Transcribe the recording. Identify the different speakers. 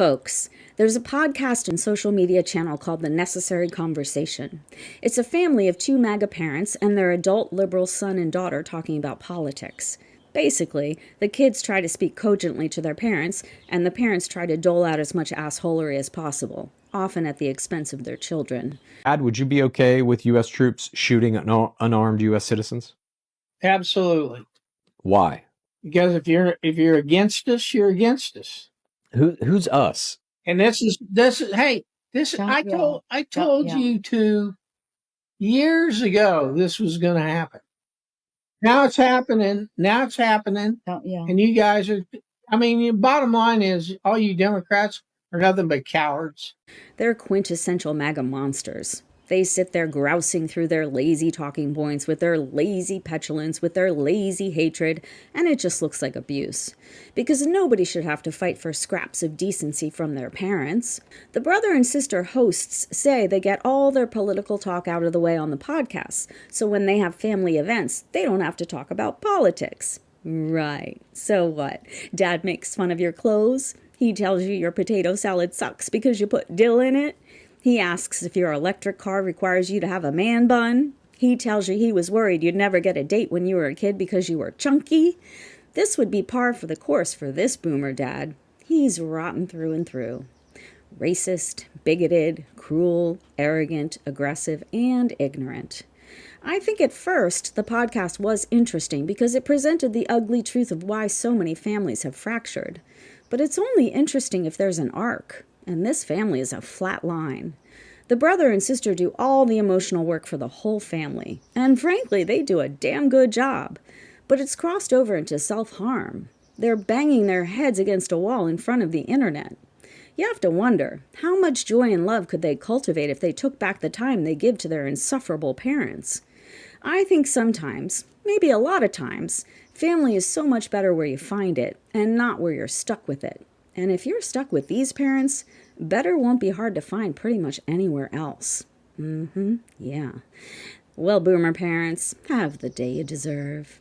Speaker 1: Folks, there's a podcast and social media channel called The Necessary Conversation. It's a family of two MAGA parents and their adult liberal son and daughter talking about politics. Basically, the kids try to speak cogently to their parents, and the parents try to dole out as much assholery as possible, often at the expense of their children.
Speaker 2: Dad, would you be okay with U.S. troops shooting unarmed U.S. citizens?
Speaker 3: Absolutely.
Speaker 2: Why?
Speaker 3: Because if you're against us, you're against us.
Speaker 2: Who's us?
Speaker 3: And this is hey, I told you years ago this was going to happen. Now it's happening. And you guys are, the bottom line is all you Democrats are nothing but cowards.
Speaker 1: They're quintessential MAGA monsters. They sit there grousing through their lazy talking points with their lazy petulance, with their lazy hatred, and it just looks like abuse. Because nobody should have to fight for scraps of decency from their parents. The brother and sister hosts say they get all their political talk out of the way on the podcasts, so when they have family events, they don't have to talk about politics. Right. So what? Dad makes fun of your clothes? He tells you your potato salad sucks because you put dill in it? He asks if your electric car requires you to have a man bun. He tells you he was worried you'd never get a date when you were a kid because you were chunky. This would be par for the course for this boomer dad. He's rotten through and through. Racist, bigoted, cruel, arrogant, aggressive, and ignorant. I think at first the podcast was interesting because it presented the ugly truth of why so many families have fractured. But it's only interesting if there's an arc. And this family is a flat line. The brother and sister do all the emotional work for the whole family. And frankly, they do a damn good job. But it's crossed over into self-harm. They're banging their heads against a wall in front of the internet. You have to wonder, how much joy and love could they cultivate if they took back the time they give to their insufferable parents? I think sometimes, maybe a lot of times, family is so much better where you find it, and not where you're stuck with it. And if you're stuck with these parents, better won't be hard to find pretty much anywhere else. Yeah. Well, boomer parents, have the day you deserve.